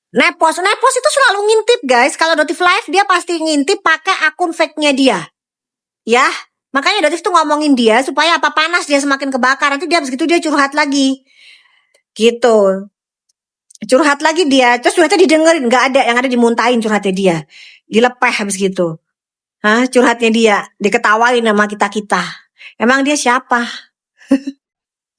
Nepos itu selalu ngintip guys. Kalau Dotif live dia pasti ngintip pakai akun fake-nya dia. Ya, makanya Dotif tuh ngomongin dia supaya apa, panas dia semakin kebakar. Nanti dia begitu dia curhat lagi. Gitu. Curhat lagi dia, terus curhatnya didengerin, nggak ada, yang ada dimuntahin curhatnya dia. Dilepeh habis gitu. Curhatnya dia, diketawain sama kita-kita. Emang dia siapa?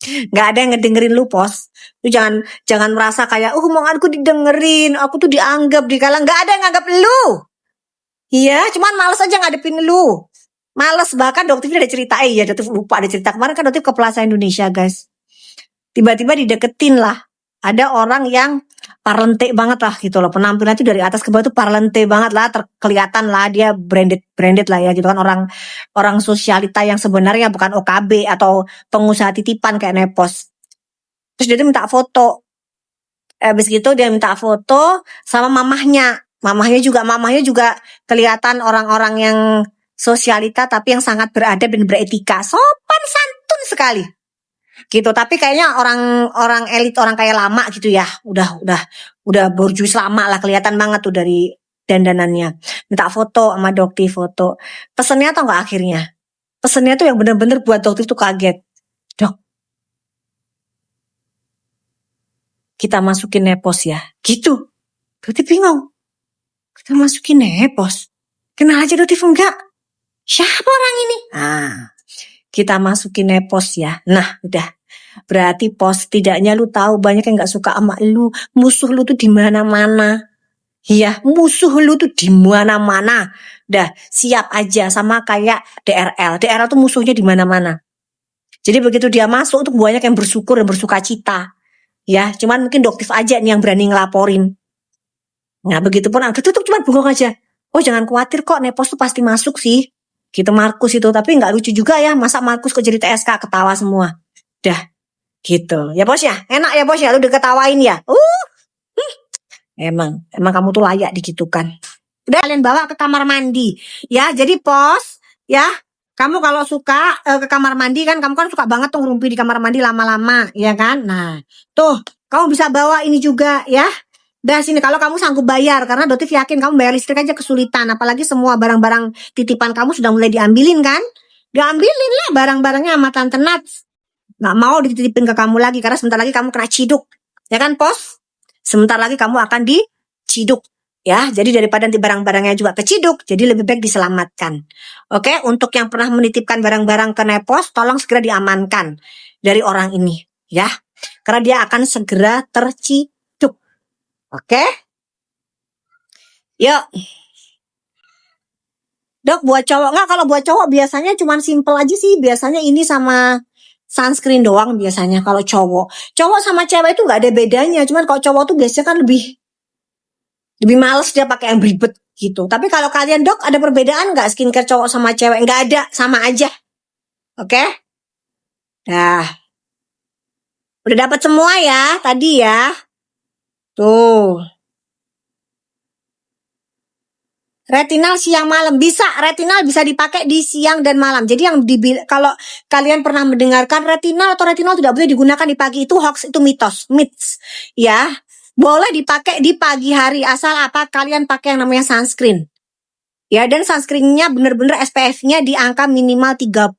Nggak ada yang ngedengerin lu, Pos. Lu jangan merasa kayak, omonganku didengerin, aku tuh dianggap, dikalang. Nggak ada yang nganggap lu. Iya, cuman males aja ngadepin lu. Males, bahkan Doktif ada cerita, ya Doktif lupa ada cerita. Kemarin kan Doktif ke Plaza Indonesia, guys. Tiba-tiba dideketin lah. Ada orang yang parlente banget lah gitu loh. Penampilan itu dari atas ke bawah tuh parlente banget lah. Kelihatan lah dia branded lah ya gitu kan. Orang sosialita yang sebenarnya bukan OKB atau pengusaha titipan kayak Nepos. Terus dia tuh minta foto. Habis gitu dia minta foto sama mamahnya. Mamahnya juga kelihatan orang-orang yang sosialita tapi yang sangat beradab dan beretika. Sopan santun sekali. Gitu, tapi kayaknya orang elit, orang kaya lama gitu ya. Udah borjuis lama lah, kelihatan banget tuh dari dandanannya. Minta foto sama Dokti, foto. Pesennya tau gak akhirnya? Pesennya tuh yang bener-bener buat Dokti tuh kaget. Dok, kita masukin Nepos ya. Gitu. Dokti bingung. Kita masukin Nepos. Kenal aja Dokti enggak? Siapa orang ini? Kita masukin Nepos ya. Nah, udah. Berarti Pos, setidaknya lu tahu banyak yang gak suka sama lu. Musuh lu tuh di mana-mana. Iya, musuh lu tuh di mana-mana. Dah, siap aja sama kayak DRL. DRL tuh musuhnya di mana-mana. Jadi begitu dia masuk tuh banyak yang bersyukur dan bersuka cita. Ya, cuman mungkin Doktif aja nih yang berani ngelaporin. Nah, begitu pun tutup cuma bengong aja. Oh, jangan khawatir kok, Nepos tuh pasti masuk sih. Gitu Markus itu, tapi nggak lucu juga ya. Masa Markus kok jadi TSK, ketawa semua. Dah, gitu. Ya Bos ya, enak ya Bos ya, lu diketawain ya. Emang kamu tuh layak digitukan. Udah kalian bawa ke kamar mandi. Ya, jadi Pos, ya. Kamu kalau suka ke kamar mandi kan, kamu kan suka banget tuh ngerumpi di kamar mandi lama-lama, ya kan? Nah, tuh, kamu bisa bawa ini juga ya. Dah sini kalau kamu sanggup bayar, karena Dotif yakin kamu bayar listrik aja kesulitan, apalagi semua barang-barang titipan kamu sudah mulai diambilin kan? Diambilin lah barang-barangnya sama Tante Nats. Nggak mau dititipin ke kamu lagi karena sebentar lagi kamu kena ciduk, ya kan Pos? Sebentar lagi kamu akan diciduk, ya. Jadi daripada nanti barang-barangnya juga keciduk, jadi lebih baik diselamatkan. Oke, untuk yang pernah menitipkan barang-barang ke Nepos, tolong segera diamankan dari orang ini, ya, karena dia akan segera terciduk. Oke? Yuk. Dok, buat cowok nggak? Kalau buat cowok biasanya cuman simple aja sih. Biasanya ini sama sunscreen doang biasanya kalau cowok. Cowok sama cewek itu nggak ada bedanya. Cuman kalau cowok tuh biasanya kan lebih males dia pakai yang beribet gitu. Tapi kalau kalian Dok, ada perbedaan nggak skincare cowok sama cewek? Nggak ada, sama aja. Oke? Dah. Udah dapat semua ya tadi ya. Tuh. Retinal siang malam bisa, retinal bisa dipakai di siang dan malam. Jadi yang kalau kalian pernah mendengarkan retinal atau retinol tidak boleh digunakan di pagi, itu hoax, itu mitos, myths, ya. Boleh dipakai di pagi hari asal apa kalian pakai yang namanya sunscreen. Ya, dan sunscreennya bener-bener SPF-nya di angka minimal 30.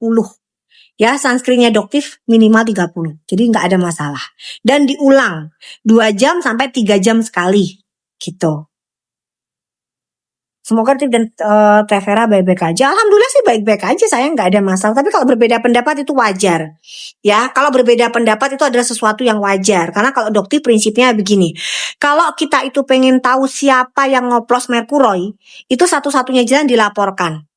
Ya, sunscreennya Doktif minimal 30. Jadi nggak ada masalah. Dan diulang 2 jam sampai 3 jam sekali. Gitu. Semoga Tip dan Tevera baik-baik aja. Alhamdulillah sih baik-baik aja, saya nggak ada masalah. Tapi kalau berbeda pendapat itu wajar. Ya, kalau berbeda pendapat itu adalah sesuatu yang wajar. Karena kalau Doktif prinsipnya begini. Kalau kita itu pengen tahu siapa yang ngoplos merkuroi, itu satu-satunya jalan dilaporkan.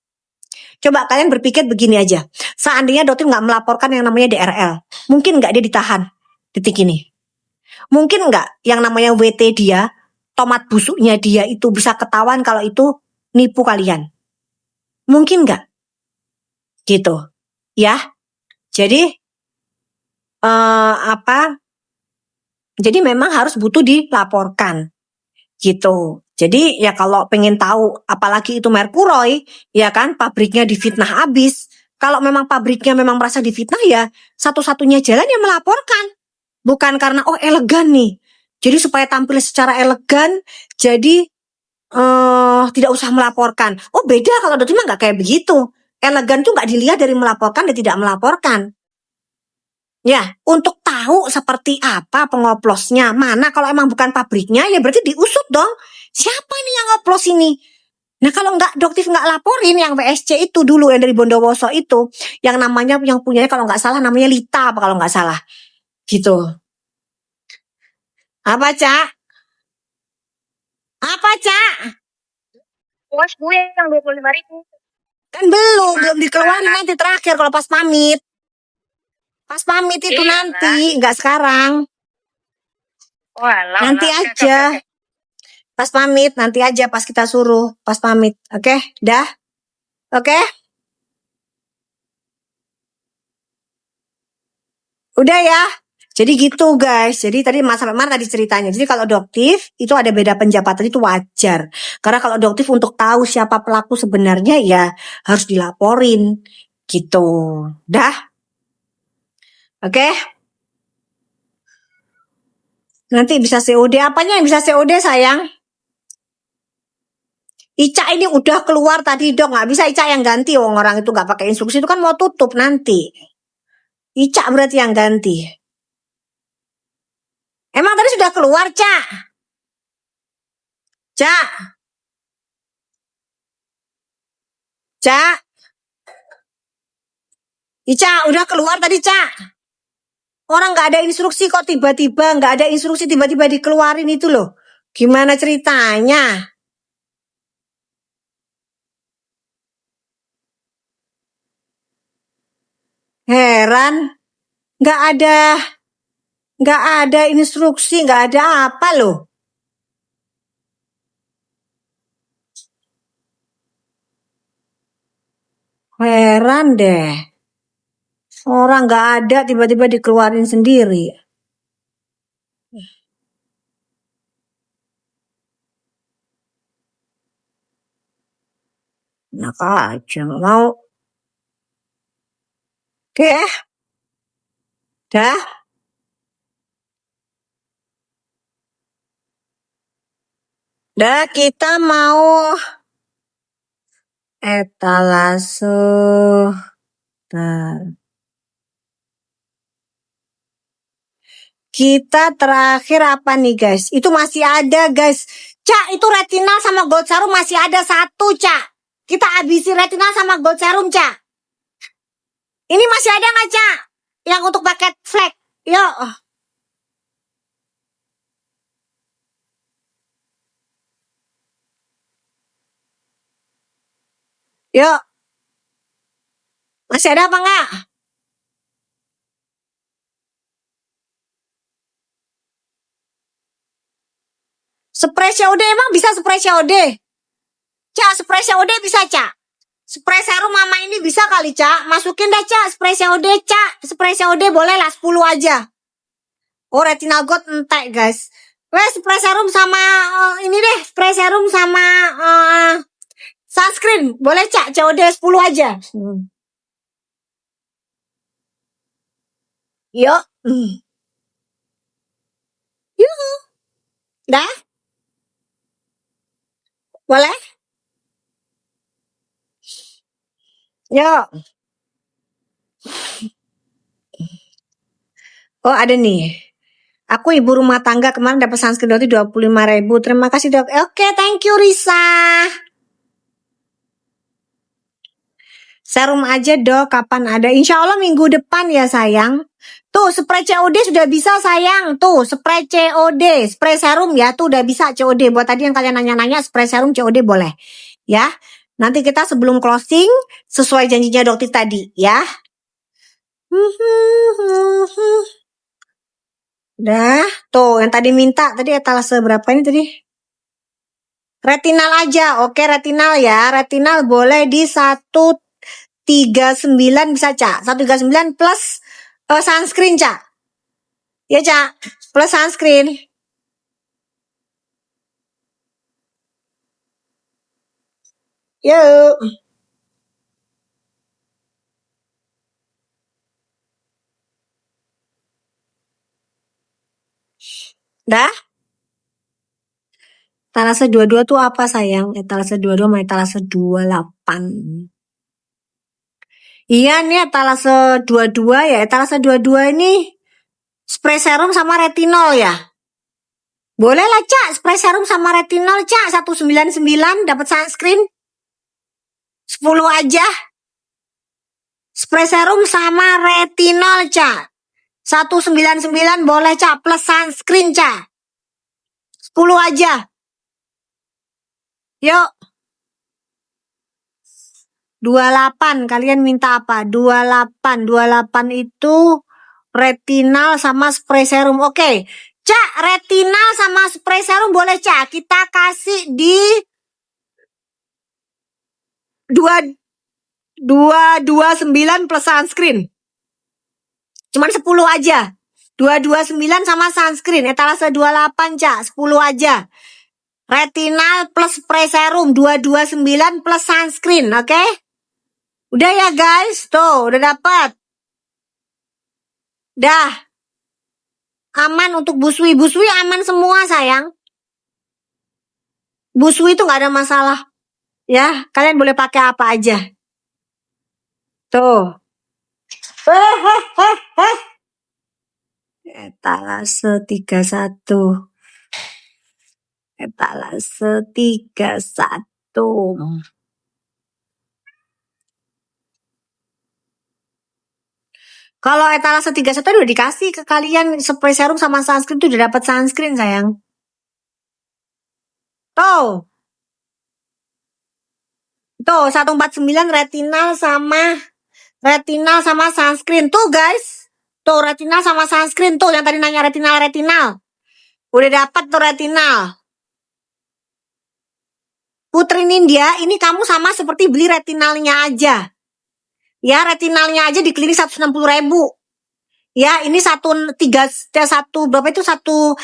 Coba kalian berpikir begini aja. Seandainya Doktif nggak melaporkan yang namanya DRL, mungkin nggak dia ditahan detik ini? Mungkin nggak yang namanya WT dia, tomat busuknya dia itu bisa ketahuan kalau itu nipu kalian? Mungkin nggak? Gitu, ya. Jadi Jadi memang harus butuh dilaporkan, gitu. Jadi ya kalau pengen tahu, apalagi itu merkuroi, ya kan, pabriknya difitnah habis. Kalau memang pabriknya memang merasa difitnah, ya satu-satunya jalan ya melaporkan. Bukan karena elegan nih. Jadi supaya tampil secara elegan, jadi tidak usah melaporkan. Oh beda kalau doktif mah nggak kayak begitu. Elegan tuh nggak dilihat dari melaporkan dan tidak melaporkan. Ya, untuk tahu seperti apa pengoplosnya, mana kalau emang bukan pabriknya, ya berarti diusut dong. Siapa nih yang ngoplos ini? Nah kalau nggak doktif nggak laporin yang WSC itu dulu yang dari Bondowoso itu, yang namanya yang punyanya kalau nggak salah namanya Lita apa kalau nggak salah, gitu. Apa Cak? Apa Cak? Puas gue yang 25.000. Kan belum dikeluarin nanti terakhir kalau pas pamit. Pas pamit itu Iya, nanti, nggak sekarang. Walah, Nanti oke, aja. oke. Pas pamit, nanti aja pas kita suruh. Pas pamit, oke? Dah? Oke? Udah ya? Jadi gitu guys. Jadi tadi Mas Remar tadi ceritanya. Jadi kalau adoptif itu ada beda penjabatan itu wajar. Karena kalau adoptif untuk tahu siapa pelaku sebenarnya ya harus dilaporin. Gitu. Dah? Oke? Nanti bisa COD. Apanya yang bisa COD sayang? Ica ini udah keluar tadi dong. Nggak bisa Ica yang ganti. Orang itu nggak pakai instruksi itu kan mau tutup nanti. Ica berarti yang ganti. Emang tadi sudah keluar, Cak? Cak? Cak? Ica, udah keluar tadi, Cak? Orang nggak ada instruksi kok tiba-tiba, nggak ada instruksi tiba-tiba dikeluarin itu loh. Gimana ceritanya? Heran, nggak ada, nggak ada instruksi, nggak ada apa loh. Heran deh. Orang nggak ada tiba-tiba dikeluarin sendiri. Enak aja, nggak mau. Oke, dah. Dah kita mau etalase. Nah, kita terakhir apa nih guys? Itu masih ada guys. Cak, itu retinal sama gold serum masih ada satu, Cak. Kita habisi retinal sama gold serum, Cak. Ini masih ada nggak, Cak? Yang untuk paket flag. Yuk. Yuk. Masih ada apa nggak? Spray COD emang bisa spray COD? Cak, spray COD bisa, Cak? Spray serum mama ini bisa kali, Cak? Masukin dah, Cak. Spray COD, Cak. Spray COD boleh lah 10 aja. Oh, retinal gold entek, guys. Wes, spray serum sama ini deh. Spray serum sama sunscreen. Boleh, Cak? COD 10 aja. Yuk. Yuk. Dah? Boleh? Yuk. Oh, ada nih. Aku ibu rumah tangga kemarin dapat sunscreen Doti 25.000. Terima kasih, Dok. Oke, thank you, Risa. Serum aja, Dok. Kapan ada? Insya Allah minggu depan ya, sayang. Tuh, spray COD sudah bisa, sayang. Tuh, spray COD. Spray serum ya, tuh udah bisa COD. Buat tadi yang kalian nanya-nanya, spray serum COD boleh. Ya, nanti kita sebelum closing, sesuai janjinya dokter tadi, ya. Udah, tuh yang tadi minta, tadi etalase berapa ini tadi? Retinal aja, oke retinal ya. Retinal boleh di 139 bisa, Cak. 139 plus sunscreen, Cak. Ya, Cak. Plus sunscreen. Yuk. Dah? Etalase 22 tuh apa sayang? Etalase 22 sama etalase 28. Iya nih etalase 22 ya. Etalase 22 ini spray serum sama retinol ya. Boleh lah Cak, spray serum sama retinol Cak, 199 dapat sunscreen. 10 aja. Spray serum sama retinol Cak. 199 boleh Cak, plus sunscreen Cak. 10 aja. Yuk. 28, kalian minta apa? 28 itu retinal sama spray serum. Oke. Cak, retinal sama spray serum boleh Cak. Kita kasih di 229 plus sunscreen. Cuman 10 aja. 229 sama sunscreen. Etalase 28 Cak, 10 aja. Retinal plus spray serum 229 plus sunscreen, oke? Udah ya guys, tuh udah dapat. Dah. Aman untuk busui. Busui aman semua sayang. Busui itu nggak ada masalah. Ya, kalian boleh pakai apa aja. Tuh. Etalase 31. Etalase 31. Kalau etalase 31 udah dikasih ke kalian spray serum sama sunscreen tuh udah dapat sunscreen sayang. Tuh. Tuh 149 retinal sama sunscreen tuh guys. Tuh retinal sama sunscreen tuh yang tadi nanya retinal. Udah dapat tuh retinal. Putri Nindya, ini kamu sama seperti beli retinalnya aja. Ya, retinalnya aja di klinik 160.000. Ya, ini 1 berapa itu 149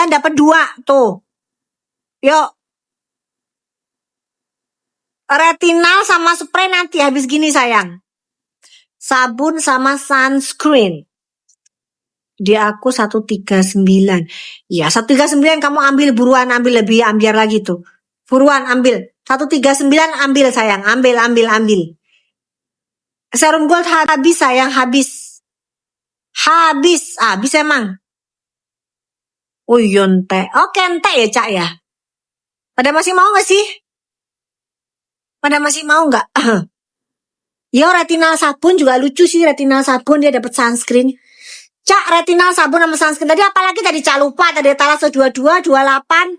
dapat 2 tuh. Yuk. Retinal sama spray nanti habis gini sayang. Sabun sama sunscreen. Di aku 139. Ya, 139 kamu ambil buruan, ambil lebih ambiar lagi tuh. Buruan ambil. 139 ambil sayang, ambil. Serum gold habis sayang, habis emang. Oh iya ente. Oke ente ya Cak ya. Pada masih mau gak sih? Pada masih mau gak? Yo retinal sabun juga lucu sih, retinal sabun dia dapat sunscreen. Cak, retinal sabun sama sunscreen tadi apalagi tadi Cak lupa, tadi etalase 22, 28.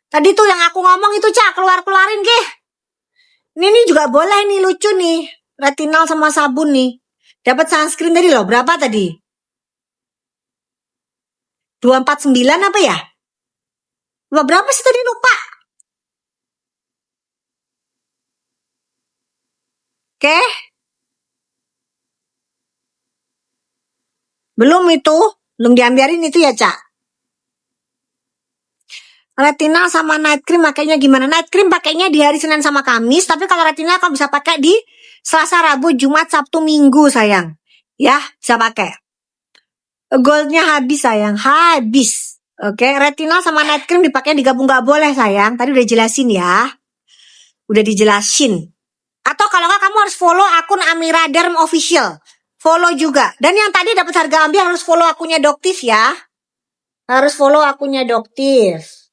Tadi tuh yang aku ngomong itu Cak, keluarin ke. Ini juga boleh nih, lucu nih. Retinal sama sabun nih. Dapat sunscreen tadi loh, berapa tadi? 249 apa ya? Berapa sih tadi lupa? Oke. Belum diambiarin itu ya Cak. Retinal sama night cream pakainya gimana? Night cream pakainya di hari Senin sama Kamis, tapi kalau retinal kamu bisa pakai di Selasa, Rabu, Jumat, Sabtu, Minggu sayang. Ya, bisa pakai. Goldnya habis sayang, habis. Oke, retinal sama night cream dipakai digabung nggak boleh sayang. Tadi udah jelasin ya. Udah dijelasin. Atau kalau nggak kamu harus follow akun Amira Derm Official. Follow juga. Dan yang tadi dapat harga ambil harus follow akunnya Doktif ya. Harus follow akunnya Doktif.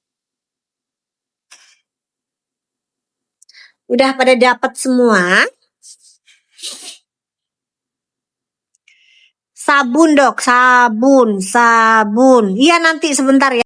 Udah pada dapat semua. Sabun dok, sabun. Iya nanti sebentar ya.